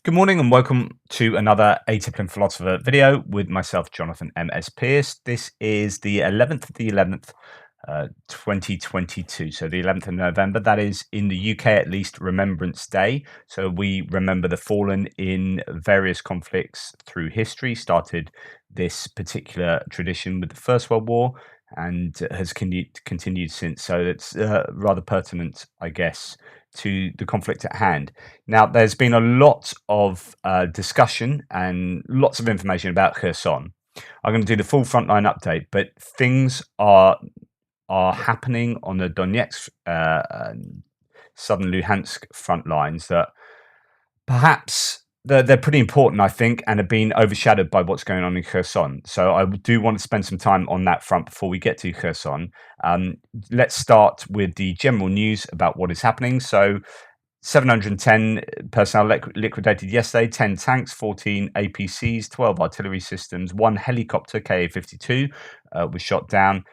Good morning and welcome to another Atypical Philosopher video with myself, Jonathan M.S. Pearce. This is the 11th of the 11th, 2022. So the 11th of November, that is in the UK at least Remembrance Day. So we remember the fallen in various conflicts through history, started this particular tradition with the First World War and has continued since. So it's rather pertinent, I guess, to the conflict at hand. Now, there's been a lot of discussion and lots of information about Kherson. I'm going to do the full frontline update, but things are happening on the Donetsk, southern Luhansk front lines that perhaps they're pretty important, I think, and have been overshadowed by what's going on in Kherson. So I do want to spend some time on that front before we get to Kherson. Let's start with the general news about what is happening. So 710 personnel liquidated yesterday, 10 tanks, 14 APCs, 12 artillery systems, 1 helicopter Ka-52 was shot down,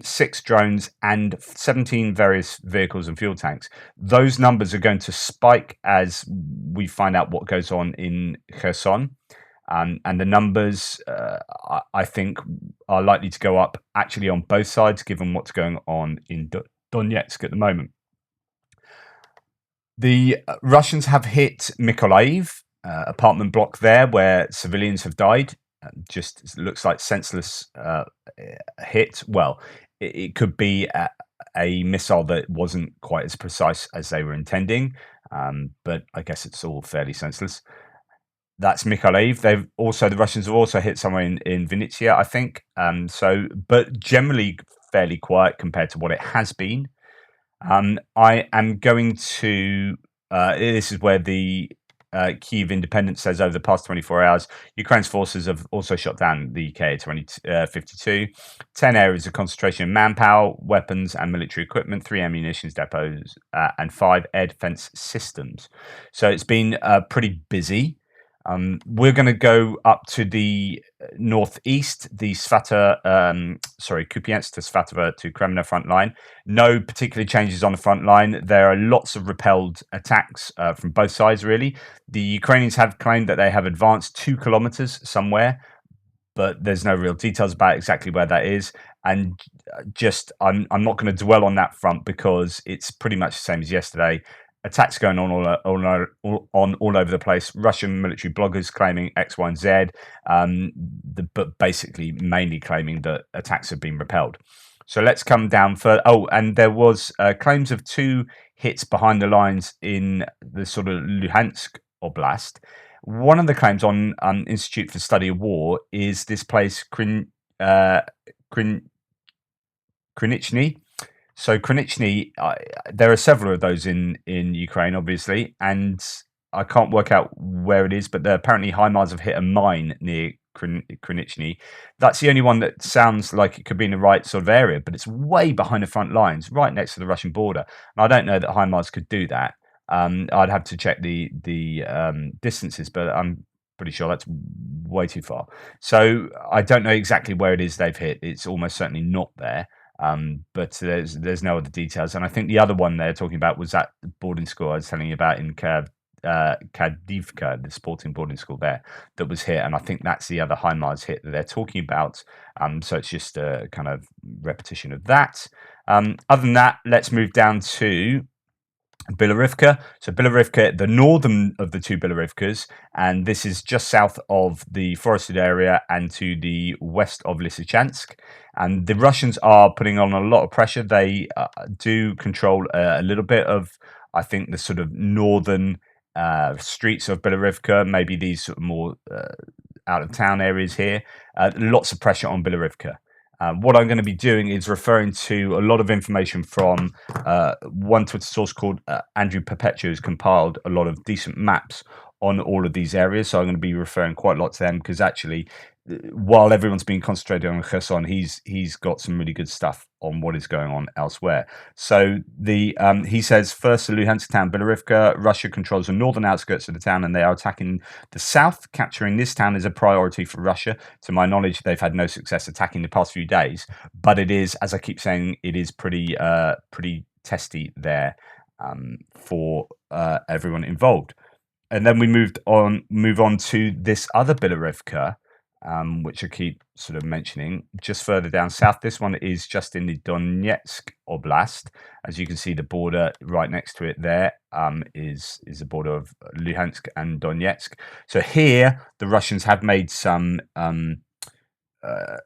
6 drones and 17 various vehicles and fuel tanks. Those numbers are going to spike as we find out what goes on in Kherson. And the numbers, I think, are likely to go up actually on both sides, given what's going on in Donetsk at the moment. The Russians have hit Mykolaiv, apartment block there where civilians have died. Just looks like senseless hit. Well, it could be a missile that wasn't quite as precise as they were intending, but I guess it's all fairly senseless. That's Mykolaiv. The Russians have also hit somewhere in Vinnytsia, I think. But generally fairly quiet compared to what it has been. I am going to. This is where the Kyiv Independent says over the past 24 hours, Ukraine's forces have also shot down the Ka-52, 10 areas of concentration of manpower, weapons, and military equipment, 3 ammunition depots, and 5 air defense systems. So it's been pretty busy. We're going to go up to the northeast, the Kupiansk to Svatove-Kreminna front line. No particular changes on the front line. There are lots of repelled attacks from both sides, really. The Ukrainians have claimed that they have advanced 2 kilometers somewhere, but there's no real details about exactly where that is. And I'm not going to dwell on that front because it's pretty much the same as yesterday. Attacks going on all over the place. Russian military bloggers claiming X, Y, and Z, but basically mainly claiming that attacks have been repelled. So let's come down further. Oh, and there was claims of 2 hits behind the lines in the sort of Luhansk Oblast. One of the claims on Institute for Study of War is this place, Krinichny. So Krinichny, there are several of those in Ukraine, obviously, and I can't work out where it is, but apparently HIMARS have hit a mine near Krinichny. That's the only one that sounds like it could be in the right sort of area, but it's way behind the front lines, right next to the Russian border. And I don't know that HIMARS could do that. I'd have to check the distances, but I'm pretty sure that's way too far. So I don't know exactly where it is they've hit. It's almost certainly not there. But there's no other details, and I think the other one they're talking about was that boarding school I was telling you about in Kadiivka, the sporting boarding school there that was hit, and I think that's the other HIMARS hit that they're talking about. So it's just a kind of repetition of that. Other than that, let's move down to Bilohorivka. So Bilohorivka, the northern of the 2 Bilohorivkas, and this is just south of the forested area and to the west of Lysychansk. And the Russians are putting on a lot of pressure. They do control a little bit of, I think, the sort of northern streets of Bilohorivka, maybe these sort of more out of town areas here. Lots of pressure on Bilohorivka. What I'm going to be doing is referring to a lot of information from one Twitter source called Andrew Perpetua, who's compiled a lot of decent maps on all of these areas. So I'm going to be referring quite a lot to them because actually, while everyone's been concentrated on Kherson, he's got some really good stuff on what is going on elsewhere. So he says, first, the Luhansk town, Bilohorivka, Russia controls the northern outskirts of the town and they are attacking the south. Capturing this town is a priority for Russia. To my knowledge, they've had no success attacking the past few days, but it is, as I keep saying, it is pretty testy there for everyone involved. and then we move on to this other Bilohorivka, which I keep sort of mentioning, just further down south. This one is just in the Donetsk Oblast. As you can see, the border right next to it there is the border of Luhansk and Donetsk. So here, the Russians have made some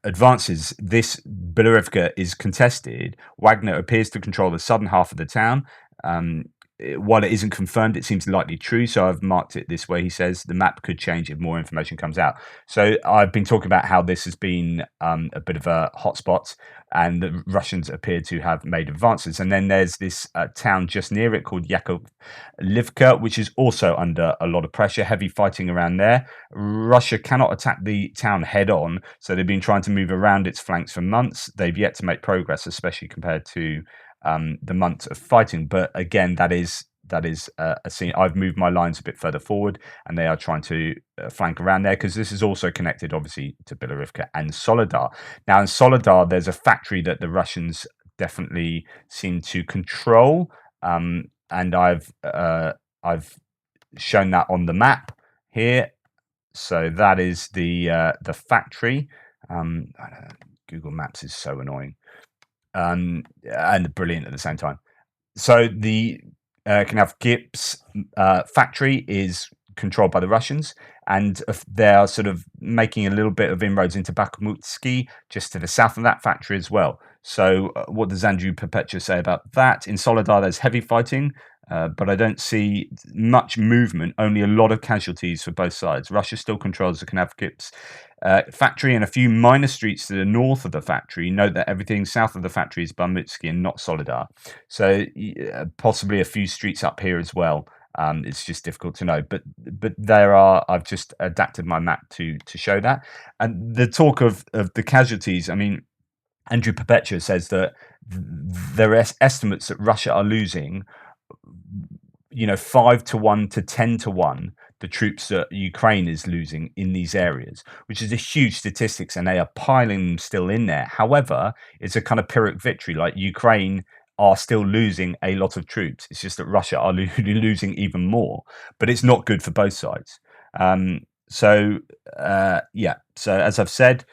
advances. This Bilohorivka is contested. Wagner appears to control the southern half of the town. While it isn't confirmed, it seems likely true. So I've marked it this way. He says the map could change if more information comes out. So I've been talking about how this has been a bit of a hotspot, and the Russians appear to have made advances. And then there's this town just near it called Yakovlivka, which is also under a lot of pressure. Heavy fighting around there. Russia cannot attack the town head on, so they've been trying to move around its flanks for months. They've yet to make progress, especially compared to the months of fighting. But again, that is a scene. I've moved my lines a bit further forward, and they are trying to flank around there, because this is also connected, obviously, to Bilohorivka and Soledar. Now, in Soledar, there's a factory that the Russians definitely seem to control, and I've shown that on the map here. So that is the factory. Google Maps is so annoying. And brilliant at the same time. So the Kadiivka factory is controlled by the Russians, and they are sort of making a little bit of inroads into Bakhmut, just to the south of that factory as well. So what does Andrew Perpetua say about that? In Soledar, there's heavy fighting, but I don't see much movement, only a lot of casualties for both sides. Russia still controls the Kadiivka factory and a few minor streets to the north of the factory. Note that everything south of the factory is Bakhmut and not Soledar. So possibly a few streets up here as well. It's just difficult to know, but there are. I've just adapted my map to show that. And the talk of the casualties, I mean, Andrew Perpetua says that there are estimates that Russia are losing, 5-1 to 10-1, the troops that Ukraine is losing in these areas, which is a huge statistics, and they are piling them still in there. However, it's a kind of Pyrrhic victory. Like, Ukraine are still losing a lot of troops. It's just that Russia are losing even more, but it's not good for both sides. So as I've said,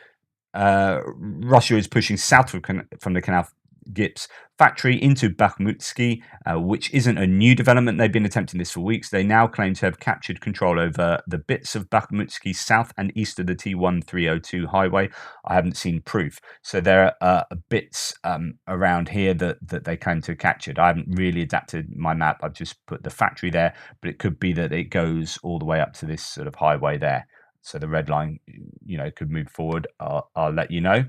Russia is pushing south from the Kadiivka factory into Bakhmut, which isn't a new development. They've been attempting this for weeks. They now claim to have captured control over the bits of Bakhmut south and east of the T1302 highway. I haven't seen proof. So there are bits around here that they claim to have captured. I haven't really adapted my map. I've just put the factory there, but it could be that it goes all the way up to this sort of highway there. So the red line, could move forward. I'll let you know.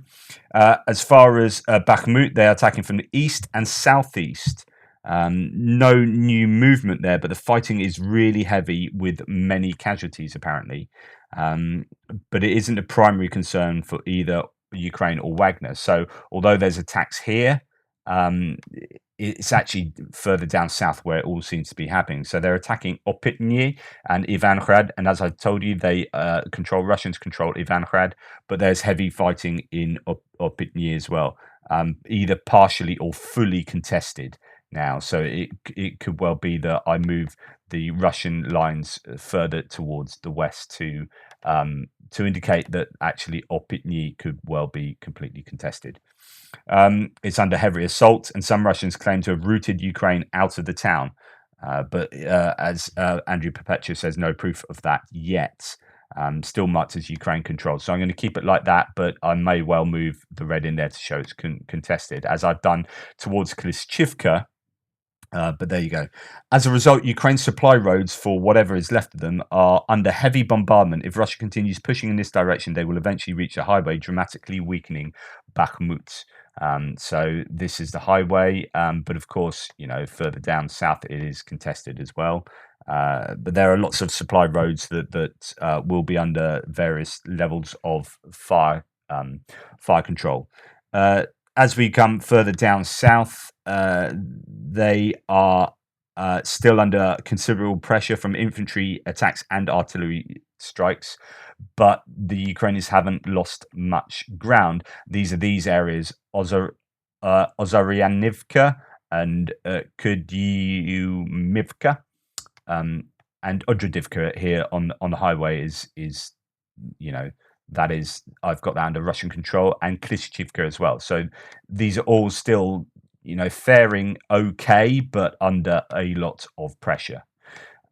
As far as Bakhmut, they are attacking from the east and southeast. No new movement there, but the fighting is really heavy with many casualties, apparently. But it isn't a primary concern for either Ukraine or Wagner. So although there's attacks here, it's actually further down south where it all seems to be happening. So they're attacking Opitny and Ivangrad, and as I told you, Russians control Ivangrad, but there's heavy fighting in Opitny as well, either partially or fully contested now. So it could well be that I move the Russian lines further towards the west to indicate that actually Opitny could well be completely contested. It's under heavy assault, and some Russians claim to have routed Ukraine out of the town. But as Andrew Perpetua says, no proof of that yet. Still marked as Ukraine controlled. So I'm going to keep it like that, but I may well move the red in there to show it's contested, as I've done towards Klishchivka. But there you go. As a result, Ukraine's supply roads, for whatever is left of them, are under heavy bombardment. If Russia continues pushing in this direction, they will eventually reach a highway, dramatically weakening Bakhmut. So this is the highway, but of course, further down south it is contested as well. But there are lots of supply roads that will be under various levels of fire control. As we come further down south, they are still under considerable pressure from infantry attacks and artillery strikes, but the Ukrainians haven't lost much ground. These are these areas: Ozaryanivka and Kadiivka, and and Avdiivka here on the highway is you know that is I've got that under Russian control, and Klishchivka as well. So these are all still faring okay, but under a lot of pressure.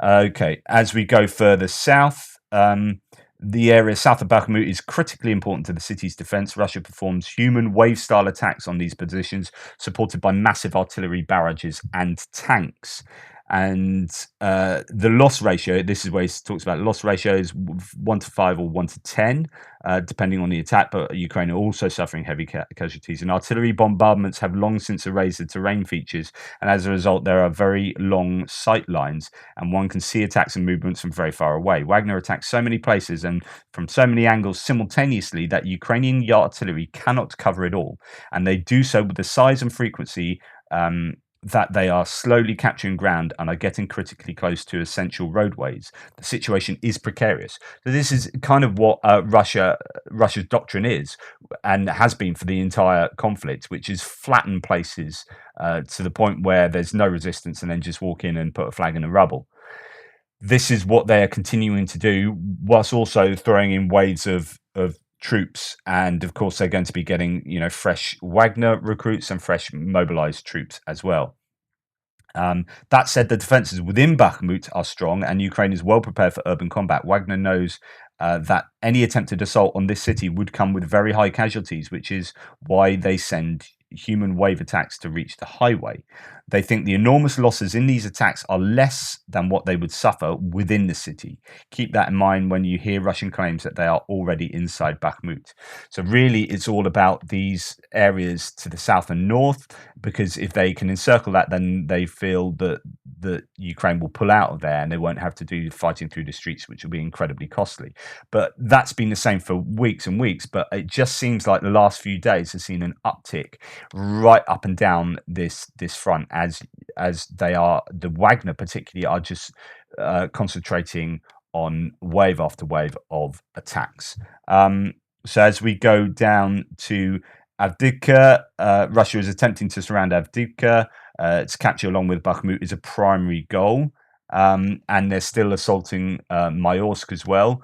Okay, as we go further south, the area south of Bakhmut is critically important to the city's defense. Russia performs human wave-style attacks on these positions, supported by massive artillery barrages and tanks. And the loss ratio, this is where he talks about loss ratio, is 1 to 5 or 1 to 10, depending on the attack. But Ukraine are also suffering heavy casualties. And artillery bombardments have long since erased the terrain features. And as a result, there are very long sight lines, and one can see attacks and movements from very far away. Wagner attacks so many places and from so many angles simultaneously that Ukrainian artillery cannot cover it all. And they do so with the size and frequency that they are slowly capturing ground and are getting critically close to essential roadways. The situation is precarious. So this is kind of what Russia's doctrine is, and has been for the entire conflict, which is flatten places to the point where there's no resistance, and then just walk in and put a flag in the rubble. This is what they are continuing to do, whilst also throwing in waves of troops, and of course they're going to be getting fresh Wagner recruits and fresh mobilized troops as well. That said, the defenses within Bakhmut are strong, and Ukraine is well prepared for urban combat. Wagner knows that any attempted assault on this city would come with very high casualties, which is why they send human wave attacks to reach the highway. They think the enormous losses in these attacks are less than what they would suffer within the city. Keep that in mind when you hear Russian claims that they are already inside Bakhmut. So really, it's all about these areas to the south and north, because if they can encircle that, then they feel that Ukraine will pull out of there and they won't have to do fighting through the streets, which will be incredibly costly. But that's been the same for weeks and weeks. But it just seems like the last few days has seen an uptick right up and down this front, as they are, the Wagner particularly, are just concentrating on wave after wave of attacks. So as we go down to Avdivka, Russia is attempting to surround Avdivka. Its capture along with Bakhmut is a primary goal, and they're still assaulting Mayorsk as well.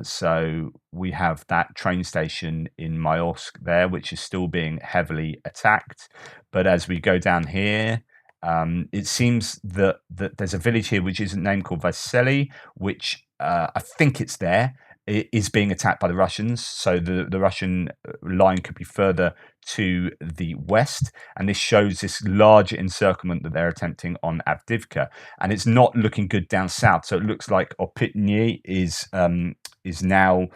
So we have that train station in Mayorsk there, which is still being heavily attacked. But as we go down here, it seems that there's a village here which isn't named, called Vasily, which I think it's there. It is being attacked by the Russians, so the Russian line could be further to the west, and this shows this large encirclement that they're attempting on Avdivka, and it's not looking good down south. So it looks like Opitny is now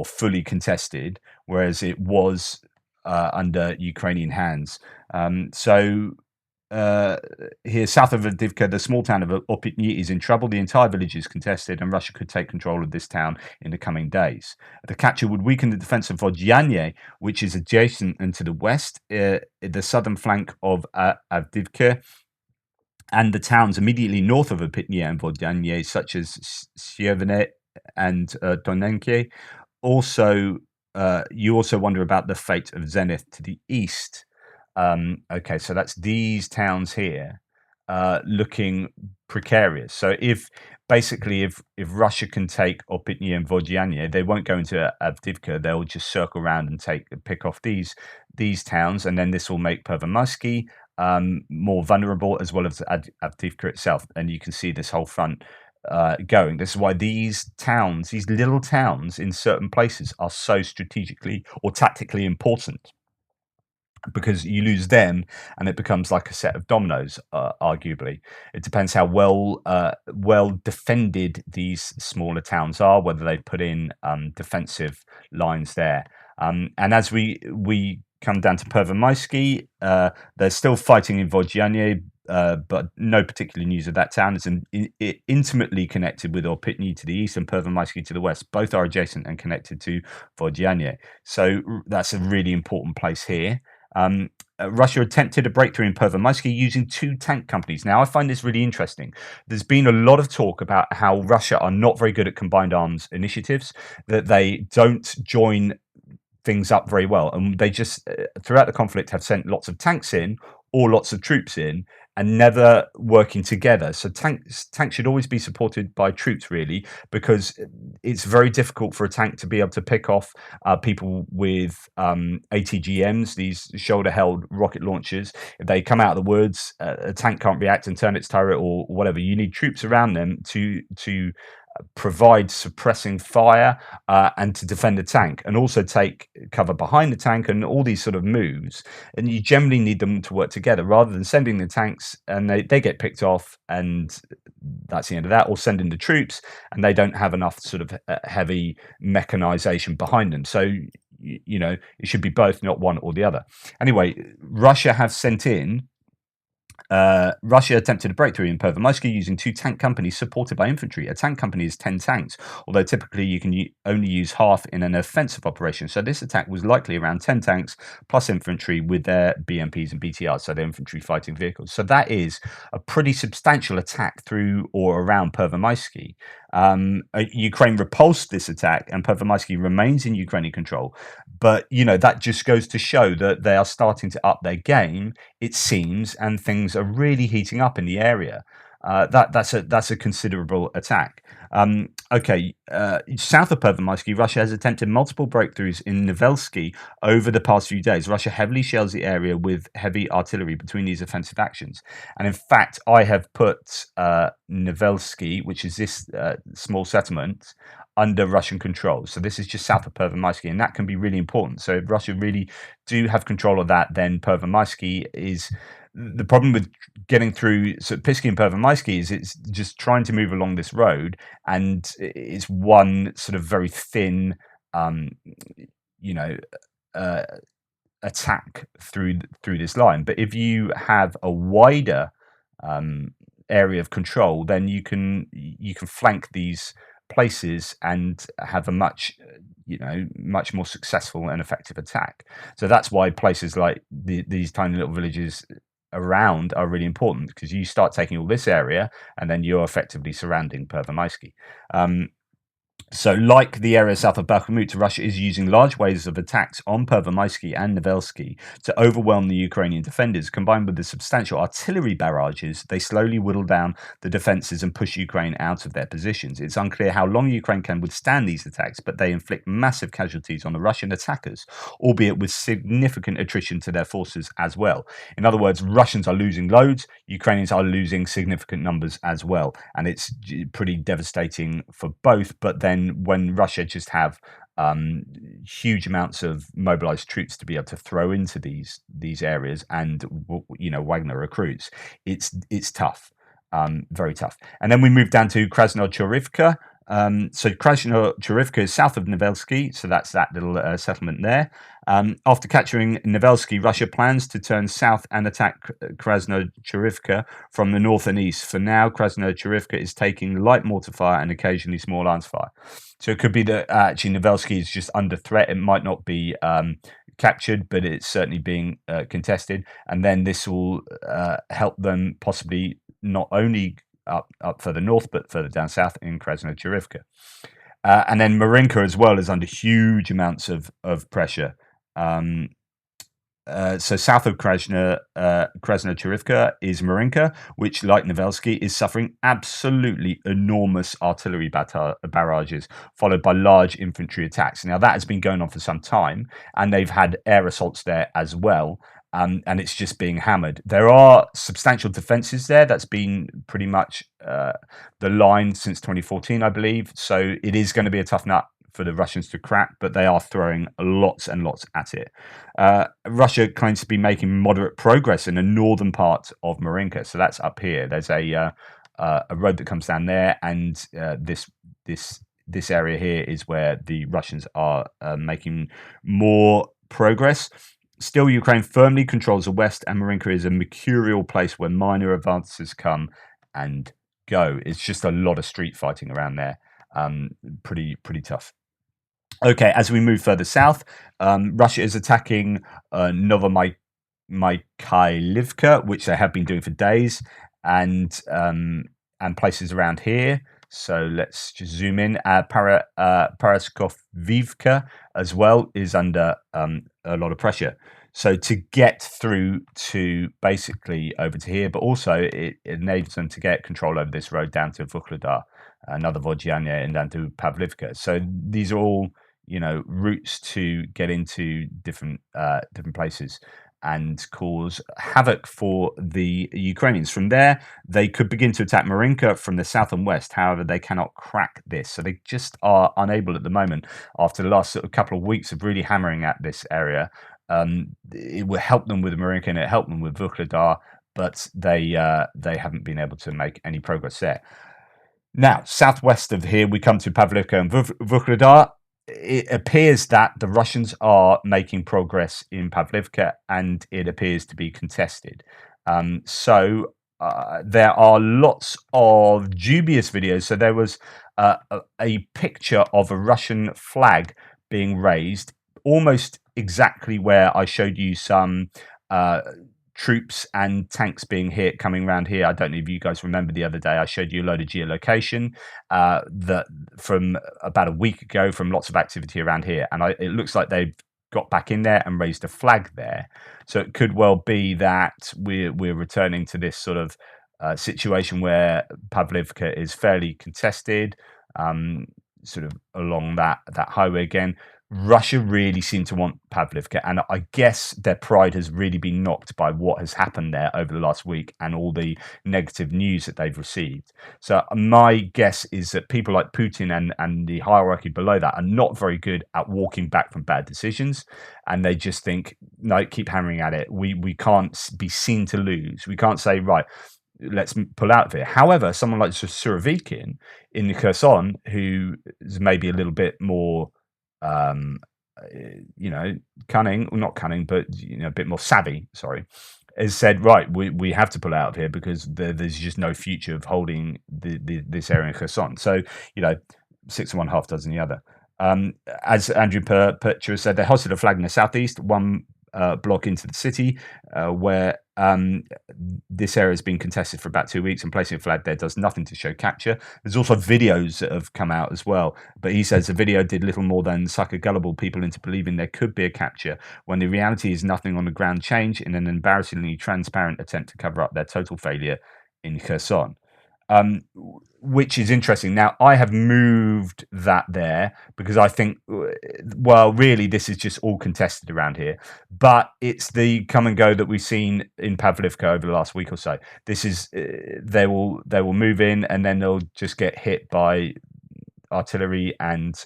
fully contested, whereas it was under Ukrainian hands. Here, south of Avdivka, the small town of Opitny is in trouble. The entire village is contested, and Russia could take control of this town in the coming days. The capture would weaken the defense of Vodyane, which is adjacent and to the west, the southern flank of Avdivka, and the towns immediately north of Opitny and Vodyane, such as Sievene and Donensk. Also, you also wonder about the fate of Zenith to the east. Okay, so that's these towns here looking precarious. So if Russia can take Opitny and Vodyane, they won't go into Avdivka. They'll just circle around and pick off these towns, and then this will make Pervomayski more vulnerable, as well as Avdivka itself. And you can see this whole front going. This is why these little towns in certain places, are so strategically or tactically important, because you lose them and it becomes like a set of dominoes. Arguably, it depends how well defended these smaller towns are, whether they put in defensive lines there. And as we come down to Pervomayski, they're still fighting in Vodyane, but no particular news of that town. It's intimately connected with Opitny to the east and Pervomayski to the west. Both are adjacent and connected to Vodyane, so that's a really important place here. Russia attempted a breakthrough in Pervomayski using 2 tank companies. Now, I find this really interesting. There's been a lot of talk about how Russia are not very good at combined arms initiatives, that they don't join things up very well, and they just throughout the conflict have sent lots of tanks in or lots of troops in, and never working together. So tanks should always be supported by troops, really, because it's very difficult for a tank to be able to pick off people with ATGMs, these shoulder-held rocket launchers. If they come out of the woods, a tank can't react and turn its turret or whatever. You need troops around them to provide suppressing fire and to defend the tank, and also take cover behind the tank, and all these sort of moves. And you generally need them to work together rather than sending the tanks and they get picked off and that's the end of that, or sending the troops and they don't have enough sort of heavy mechanization behind them. So it should be both, not one or the other. Anyway, Russia attempted a breakthrough in Pervomysky using 2 tank companies supported by infantry. A tank company is 10 tanks, although typically you can only use half in an offensive operation. So this attack was likely around 10 tanks plus infantry with their BMPs and BTRs, so their infantry fighting vehicles. So that is a pretty substantial attack through or around Pervomysky. Ukraine repulsed this attack and Pervomysky remains in Ukrainian control. But, that just goes to show that they are starting to up their game, it seems, and things are really heating up in the area. That's a considerable attack. South of Pervomysky, Russia has attempted multiple breakthroughs in Novelsky over the past few days. Russia heavily shells the area with heavy artillery between these offensive actions. And in fact, I have put Novelsky, which is this small settlement, under Russian control. So this is just south of Pervomysky, and that can be really important. So if Russia really do have control of that, then Pervomysky is... The problem with getting through Pisky and Pervomysky is it's just trying to move along this road, and it's one sort of very thin, attack through this line. But if you have a wider area of control, then you can flank these places and have a much more successful and effective attack. So that's why places like these tiny little villages around are really important, because you start taking all this area and then you're effectively surrounding Pervomysky. So like the area south of Bakhmut, Russia is using large waves of attacks on Pervomysky and Novelsky to overwhelm the Ukrainian defenders. Combined with the substantial artillery barrages, they slowly whittle down the defences and push Ukraine out of their positions. It's unclear how long Ukraine can withstand these attacks, but they inflict massive casualties on the Russian attackers, albeit with significant attrition to their forces as well. In other words, Russians are losing loads, Ukrainians are losing significant numbers as well, and it's pretty devastating for both. But then when Russia just have huge amounts of mobilized troops to be able to throw into these areas, and Wagner recruits, it's tough, very tough. And then we move down to Krasnochorivka. So Krasnochorivka is south of Novelsky, so that's that little settlement there. After capturing Novelsky, Russia plans to turn south and attack Krasnochorivka from the north and east. For now, Krasnochorivka is taking light mortar fire and occasionally small arms fire. So it could be that actually Novelsky is just under threat. It might not be captured, but it's certainly being contested. And then this will help them possibly not only up further north, but further down south in Krasnochorivka. And then Marinka as well is under huge amounts of pressure. So south of Krasnochorivka is Marinka, which, like Novelsky, is suffering absolutely enormous artillery barrages, followed by large infantry attacks. Now, that has been going on for some time, and they've had air assaults there as well. And it's just being hammered. There are substantial defences there. That's been pretty much the line since 2014, I believe. So it is going to be a tough nut for the Russians to crack, but they are throwing lots and lots at it. Russia claims to be making moderate progress in the northern part of Marinka. So that's up here. There's a road that comes down there, and this area here is where the Russians are making more progress. Still, Ukraine firmly controls the west, and Marinka is a mercurial place where minor advances come and go. It's just a lot of street fighting around there. Pretty tough. Okay, as we move further south, Russia is attacking Novomykhailivka, which they have been doing for days, and places around here. So let's just zoom in. Paraskovivka as well is under a lot of pressure. So to get through to basically over to here, but also it enables them to get control over this road down to Vuhledar, another Vodjanya, and down to Pavlivka. So these are all, routes to get into different places and cause havoc for the Ukrainians. From there, they could begin to attack Marinka from the south and west. However, they cannot crack this. So they just are unable at the moment, after the last sort of couple of weeks of really hammering at this area. It will help them with Marinka and it helped them with Vuhledar, but they haven't been able to make any progress there. Now, southwest of here, we come to Pavlivka and Vuhledar. It appears that the Russians are making progress in Pavlivka, and it appears to be contested. So there are lots of dubious videos. So there was a picture of a Russian flag being raised almost exactly where I showed you some troops and tanks being hit coming around here. I don't know if you guys remember the other day I showed you a load of geolocation that from about a week ago from lots of activity around here, and it looks like they've got back in there and raised a flag there. So it could well be that we're returning to this sort of situation where Pavlivka is fairly contested, sort of along that highway again. Russia really seem to want Pavlivka, and I guess their pride has really been knocked by what has happened there over the last week and all the negative news that they've received. So my guess is that people like Putin and the hierarchy below that are not very good at walking back from bad decisions, and they just think, no, keep hammering at it. We can't be seen to lose. We can't say, right, let's pull out of here. However, someone like Surovikin in Kherson, who is maybe a little bit more cunning, or not cunning, but a bit more savvy, has said, right, we have to pull out of here because there's just no future of holding this area in Kherson. So 6 and 1, half dozen the other. As Andrew Percher said, they hosted a flag in the southeast, one block into the city, where this area has been contested for about 2 weeks, and placing a flag there does nothing to show capture. There's also videos that have come out as well, but he says the video did little more than sucker gullible people into believing there could be a capture, when the reality is nothing on the ground change in an embarrassingly transparent attempt to cover up their total failure in Kherson. Which is interesting. Now, I have moved that there because I think, well, really, this is just all contested around here. But it's the come and go that we've seen in Pavlivka over the last week or so. This is they will move in and then they'll just get hit by artillery and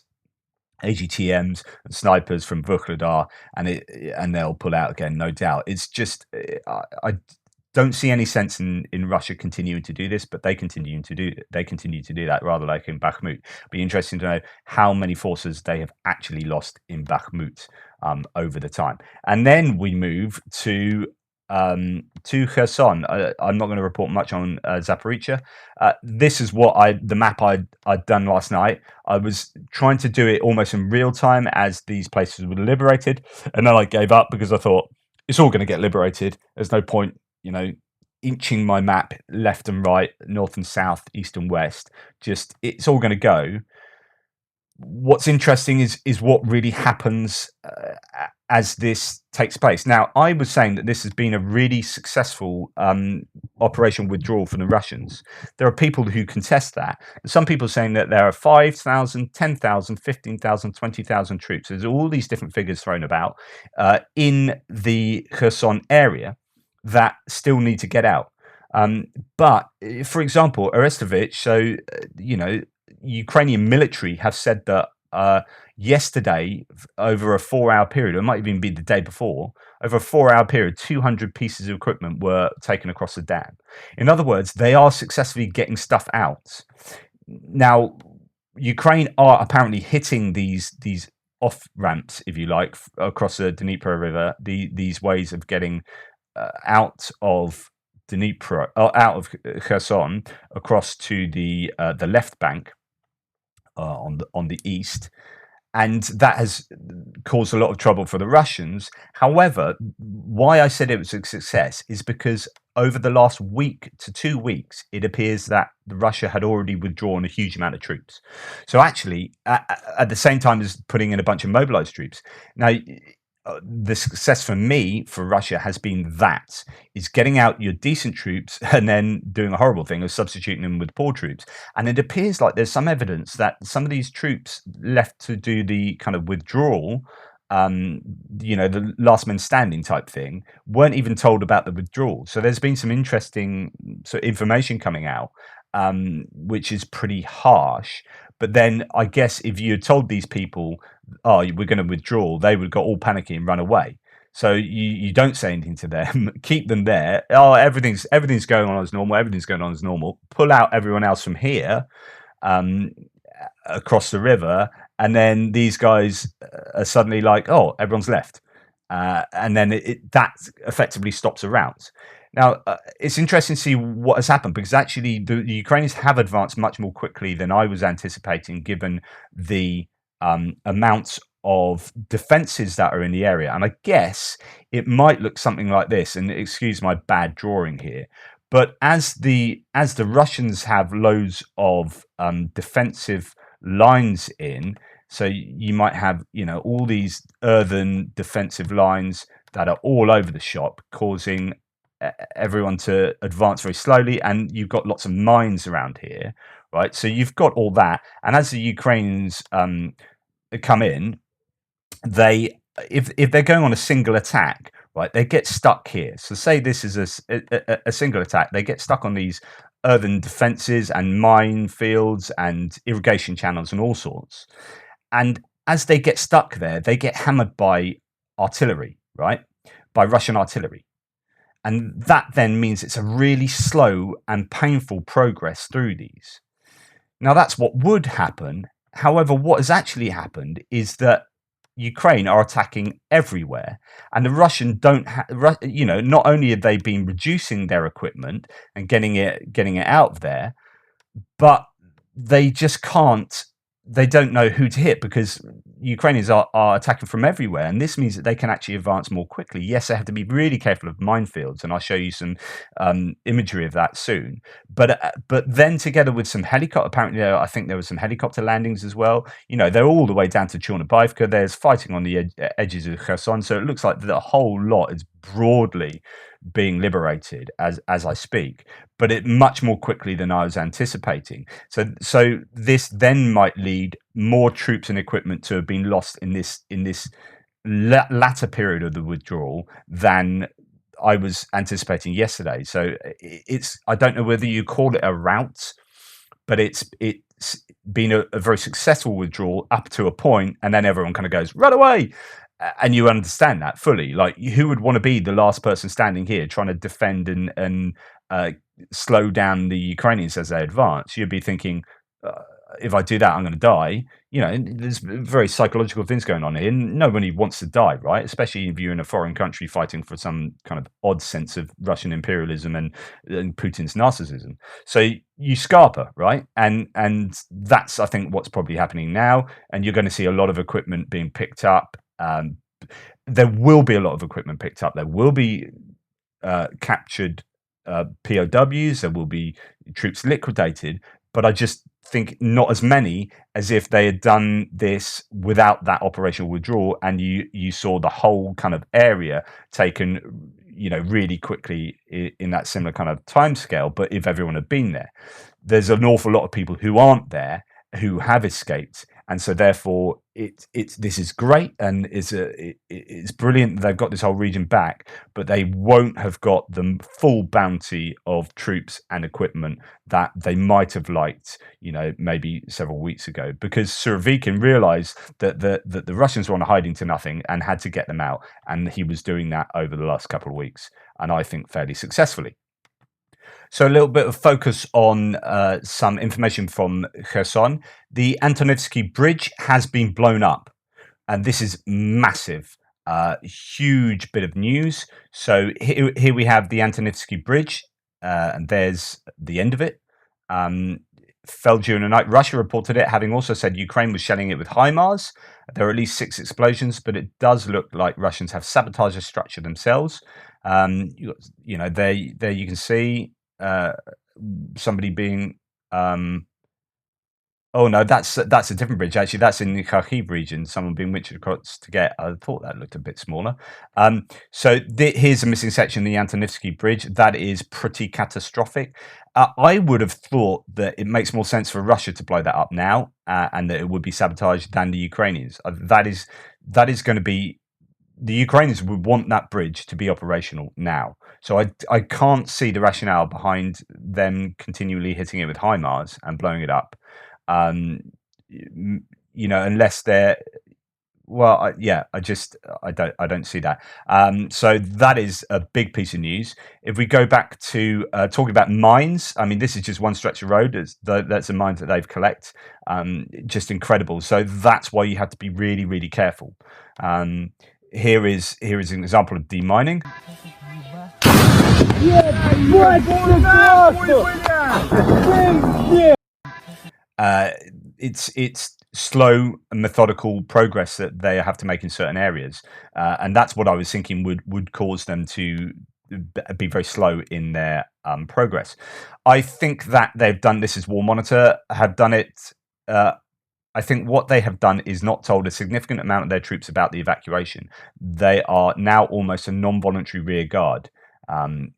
AGTMs and snipers from Vuhledar, and they'll pull out again, no doubt. It's just I don't see any sense in Russia continuing to do this, but they continue to do that, rather like in Bakhmut. Be interesting to know how many forces they have actually lost in Bakhmut over the time. And then we move to Kherson. I'm not going to report much on Zaporizhia. This is the map I'd done last night. I was trying to do it almost in real time as these places were liberated, and then I gave up because I thought it's all going to get liberated. There's no point inching my map left and right, north and south, east and west. Just it's all going to go. What's interesting is what really happens as this takes place. Now, I was saying that this has been a really successful operation withdrawal from the Russians. There are people who contest that. Some people saying that there are 5,000, 10,000, 15,000, 20,000 troops. There's all these different figures thrown about in the Kherson area that still need to get out. But, for example, Arestovich, so, Ukrainian military have said that yesterday, over a 4-hour period, or it might even be the day before, over a 4-hour period, 200 pieces of equipment were taken across the dam. In other words, they are successfully getting stuff out. Now, Ukraine are apparently hitting these off ramps, if you like, across the Dnieper River, these ways of getting out of Dnieper, out of Kherson, across to the left bank on the east, and that has caused a lot of trouble for the Russians. However, why I said it was a success is because over the last week to 2 weeks, it appears that Russia had already withdrawn a huge amount of troops. So actually, at the same time as putting in a bunch of mobilized troops, now the success for me for Russia has been that is getting out your decent troops and then doing a horrible thing of substituting them with poor troops. And it appears like there's some evidence that some of these troops left to do the kind of withdrawal, um, the last man standing type thing, weren't even told about the withdrawal. So there's been some interesting sort of information coming out, which is pretty harsh. But then I guess if you had told these people, oh, we're going to withdraw, they would have got all panicky and run away. So you don't say anything to them, keep them there. Oh, everything's going on as normal. Everything's going on as normal. Pull out everyone else from here, um, across the river, and then these guys are suddenly like, oh, everyone's left, and then that effectively stops a rout. Now, it's interesting to see what has happened because actually the Ukrainians have advanced much more quickly than I was anticipating, given the amounts of defenses that are in the area. And I guess it might look something like this. And excuse my bad drawing here, but as the Russians have loads of defensive lines in, so you might have all these earthen defensive lines that are all over the shop, causing everyone to advance very slowly, and you've got lots of mines around here, right? So you've got all that, and as the Ukrainians come in, they if they're going on a single attack, right, they get stuck here. So say this is a single attack, they get stuck on these earthen defenses and minefields and irrigation channels and all sorts. And as they get stuck there, they get hammered by artillery, right? By Russian artillery. And that then means it's a really slow and painful progress through these. Now, that's what would happen. However, what has actually happened is that Ukraine are attacking everywhere, and the Russian don't not only have they been reducing their equipment and getting it out of there, but they just can't. They don't know who to hit because Ukrainians are attacking from everywhere, and this means that they can actually advance more quickly. Yes, they have to be really careful of minefields, and I'll show you some imagery of that soon. But then together with some helicopter, apparently I think there were some helicopter landings as well. They're all the way down to Chornobivka. There's fighting on the edges of Kherson, so it looks like the whole lot is broadly being liberated as I speak, but it much more quickly than I was anticipating. So this then might lead more troops and equipment to have been lost in this latter period of the withdrawal than I was anticipating yesterday. So I don't know whether you call it a rout, but it's been a very successful withdrawal up to a point, and then everyone kind of goes, run away. And you understand that fully. Like, who would want to be the last person standing here trying to defend and slow down the Ukrainians as they advance? You'd be thinking, if I do that, I'm going to die. There's very psychological things going on here. Nobody wants to die, right? Especially if you're in a foreign country fighting for some kind of odd sense of Russian imperialism and Putin's narcissism. So you scarper, right? And that's, I think, what's probably happening now. And you're going to see a lot of equipment being picked up. There will be a lot of equipment picked up. There will be captured POWs. There will be troops liquidated. But I just think not as many as if they had done this without that operational withdrawal, and you saw the whole kind of area taken, really quickly in that similar kind of timescale. But if everyone had been there, there's an awful lot of people who aren't there, who have escaped, and so therefore this is great, and it's brilliant. They've got this whole region back, but they won't have got the full bounty of troops and equipment that they might have liked, maybe several weeks ago, because Surovikin realized that the Russians were on a hiding to nothing and had to get them out, and he was doing that over the last couple of weeks, and I think fairly successfully. So a little bit of focus on some information from Kherson. The Antonivsky Bridge has been blown up, and this is massive, huge bit of news. So here we have the Antonivsky Bridge, and there's the end of it. Fell during the night. Russia reported it, having also said Ukraine was shelling it with HIMARS. There are at least 6 explosions, but it does look like Russians have sabotaged the structure themselves. There you can see somebody being Oh no, that's a different bridge actually. That's in the Kharkiv region. Someone being which across to get. I thought that looked a bit smaller. So here's a missing section, the Antonivsky Bridge. That is pretty catastrophic. I would have thought that it makes more sense for Russia to blow that up now, and that it would be sabotaged than the Ukrainians. That is going to be the Ukrainians would want that bridge to be operational now. So I can't see the rationale behind them continually hitting it with HIMARS and blowing it up. Um, Unless they're well, I don't see that. So that is a big piece of news. If we go back to talking about mines, I mean, this is just one stretch of road. That's a mine that they've collect. Just incredible. So that's why you have to be really, really careful. Here is an example of demining. It's slow and methodical progress that they have to make in certain areas, and that's what I was thinking would cause them to be very slow in their progress. I think that they've done this as War Monitor have done it. I think what they have done is not told a significant amount of their troops about the evacuation. They are now almost a non-voluntary rear guard.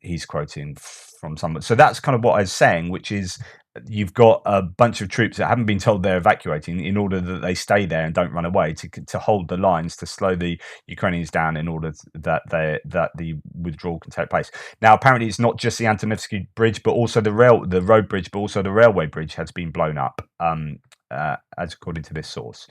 He's quoting from someone. So that's kind of what I was saying, which is you've got a bunch of troops that haven't been told they're evacuating in order that they stay there and don't run away to hold the lines to slow the Ukrainians down in order that the withdrawal can take place. Now, apparently, it's not just the Antonivsky Bridge, but also the road bridge, but also the railway bridge has been blown up. As according to this source.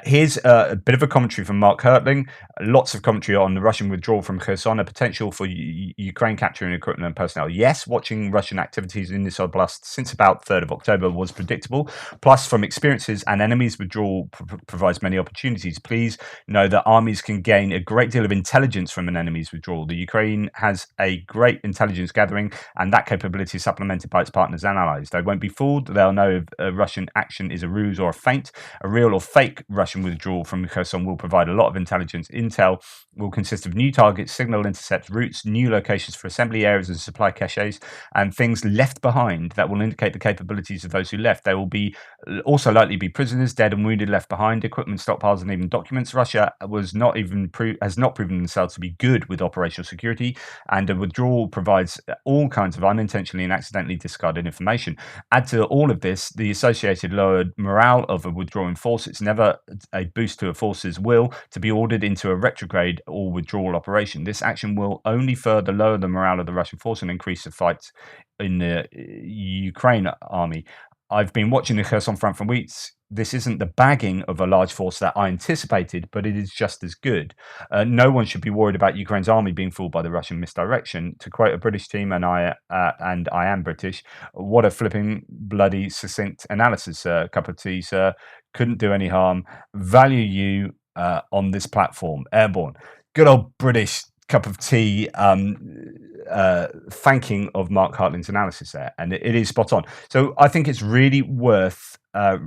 Here's a bit of a commentary from Mark Hertling. Lots of commentary on the Russian withdrawal from Kherson, a potential for Ukraine capturing equipment and personnel. Yes, watching Russian activities in this oblast since about 3rd of October was predictable. Plus, from experiences and enemies, withdrawal provides many opportunities. Please know that armies can gain a great deal of intelligence from an enemy's withdrawal. The Ukraine has a great intelligence gathering, and that capability is supplemented by its partners and allies. They won't be fooled. They'll know if Russian action is a ruse or a feint. A real or fake Russian withdrawal from Kherson will provide a lot of intelligence. Intel will consist of new targets, signal intercepts, routes, new locations for assembly areas and supply caches, and things left behind that will indicate the capabilities of those who left. There will be also likely be prisoners, dead and wounded left behind, equipment stockpiles, and even documents. Russia has not proven themselves to be good with operational security, and a withdrawal provides all kinds of unintentionally and accidentally discarded information. Add to all of this the associated lowered morale of a withdrawing force. It's never a boost to a force's will to be ordered into a retrograde or withdrawal operation. This action will only further lower the morale of the Russian force and increase the fight in the Ukraine army. I've been watching the Kherson front for weeks. This isn't the bagging of a large force that I anticipated, but it is just as good. No one should be worried about Ukraine's army being fooled by the Russian misdirection. To quote a British team, and I am British, what a flipping bloody succinct analysis, sir. Cup of tea, sir. Couldn't do any harm. Value you on this platform. Airborne. Good old British cup of tea thanking of Mark Hartling's analysis there, and it is spot on. So I think it's really worth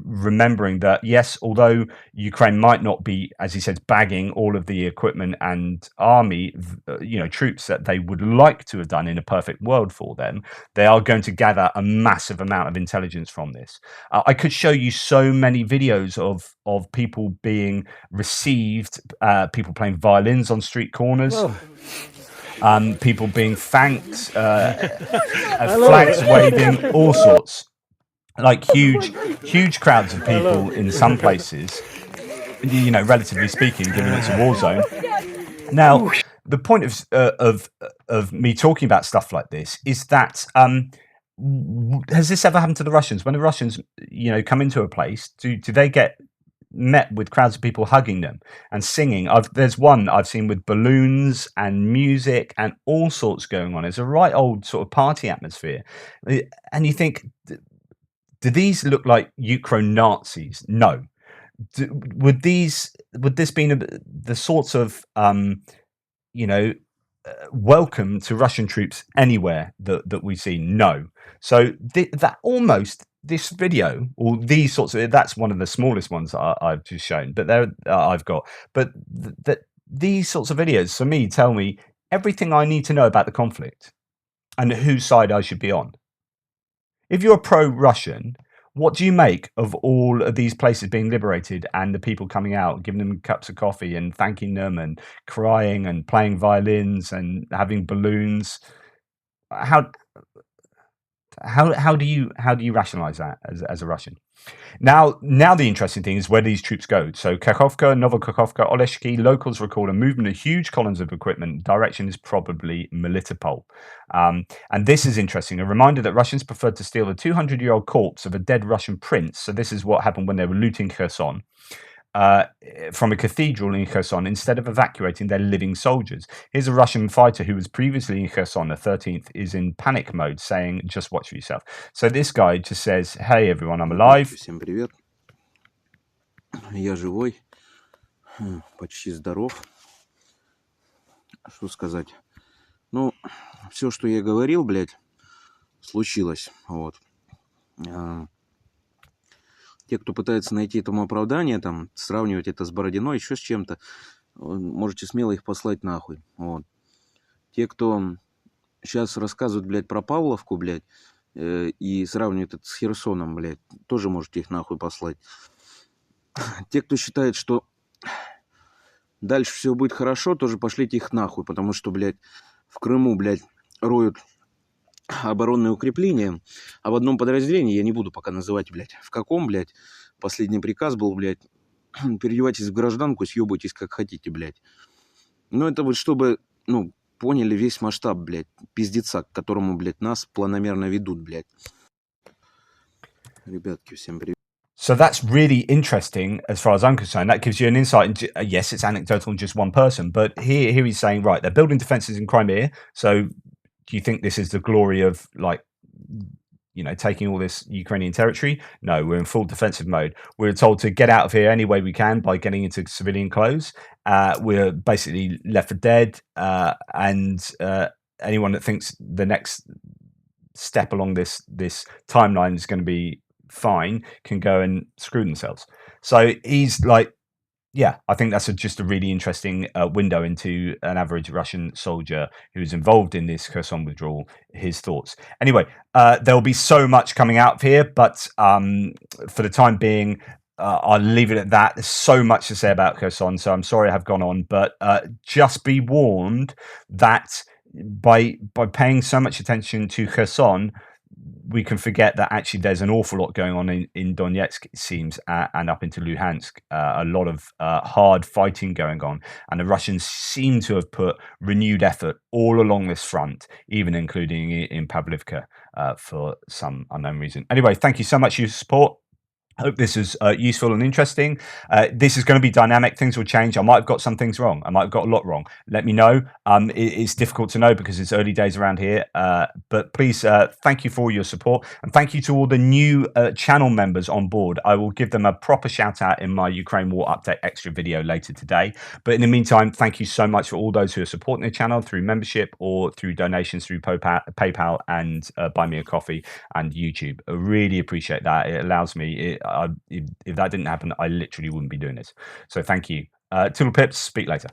remembering that, yes, although Ukraine might not be, as he says, bagging all of the equipment and army, troops that they would like to have done in a perfect world for them, they are going to gather a massive amount of intelligence from this. I could show you so many videos of people being received, people playing violins on street corners. Whoa. People being thanked, flags waving, all sorts. Like huge crowds of people in some places, relatively speaking, given it's a war zone. Now, the point of me talking about stuff like this is that has this ever happened to the Russians? When the Russians, come into a place, do they get met with crowds of people hugging them and singing? There's one I've seen with balloons and music and all sorts going on. It's a right old sort of party atmosphere, and you think, do these look like Ukraine Nazis? No. Would this be the sorts of welcome to Russian troops anywhere that we see? No. So that almost this video, or these sorts of, that's one of the smallest ones I've just shown, but there I've got. But these sorts of videos for me tell me everything I need to know about the conflict and whose side I should be on. If you're pro-Russian, What do you make of all of these places being liberated and the people coming out, giving them cups of coffee and thanking them and crying and playing violins and having balloons? How how do you rationalize that as a Russian? Now the interesting thing is where these troops go. So Kakhovka, Novokakhovka, Oleshki, locals recall a movement of huge columns of equipment. Direction is probably Melitopol. And this is interesting. A reminder that Russians preferred to steal the 200-year-old corpse of a dead Russian prince. So this is what happened when they were looting Kherson. From a cathedral in Kherson instead of evacuating their living soldiers. Here's a Russian fighter who was previously in Kherson, the 13th, is in panic mode, saying, just watch for yourself. So this guy just says, hey, everyone, I'm alive. Всем привет. Я живой, почти здоров. Что сказать? Ну, все, что я говорил, блядь, случилось. Вот. Те, кто пытается найти этому оправдание, там, сравнивать это с Бородиной, еще с чем-то, можете смело их послать нахуй. Вот. Те, кто сейчас рассказывают, блядь, про Павловку, блядь, и сравнивают это с Херсоном, блядь, тоже можете их нахуй послать. Те, кто считает, что дальше все будет хорошо, тоже пошлите их нахуй, потому что, блядь, в Крыму, блядь, роют оборонные укрепления, а в одном подразделении, я не буду пока называть, блядь, в каком, блядь, последний приказ был, блядь, переодевайтесь в гражданку, съебайтесь как хотите, блядь. Но это вот чтобы, ну, поняли весь масштаб, блядь, пиздеца, к которому, блядь, нас планомерно ведут, блядь. Ребятки, всем привет. So that's really interesting as far as I'm concerned. That gives you an insight into, yes, it's anecdotal and just one person, but here he's saying, right, they're building defenses in Crimea. So do you think this is the glory of, like, you know, taking all this Ukrainian territory? No, we're in full defensive mode. We're told to get out of here any way we can by getting into civilian clothes. We're basically left for dead. And anyone that thinks the next step along this timeline is going to be fine can go and screw themselves. So he's like, yeah, I think that's just a really interesting window into an average Russian soldier who's involved in this Kherson withdrawal, his thoughts. Anyway, there'll be so much coming out of here, but for the time being, I'll leave it at that. There's so much to say about Kherson, so I'm sorry I have gone on, but just be warned that by paying so much attention to Kherson, we can forget that actually there's an awful lot going on in Donetsk, it seems, and up into Luhansk. A lot of hard fighting going on. And the Russians seem to have put renewed effort all along this front, even including in Pavlivka for some unknown reason. Anyway, thank you so much for your support. I hope this is useful and interesting. This is going to be dynamic. Things will change. I might have got some things wrong. I might have got a lot wrong. Let me know. It's difficult to know because it's early days around here. But please, thank you for your support. And thank you to all the new channel members on board. I will give them a proper shout out in my Ukraine War Update extra video later today. But in the meantime, thank you so much for all those who are supporting the channel through membership or through donations through PayPal and Buy Me a Coffee and YouTube. I really appreciate that. It allows me... if that didn't happen, I literally wouldn't be doing this. So thank you. Toodle pips, speak later.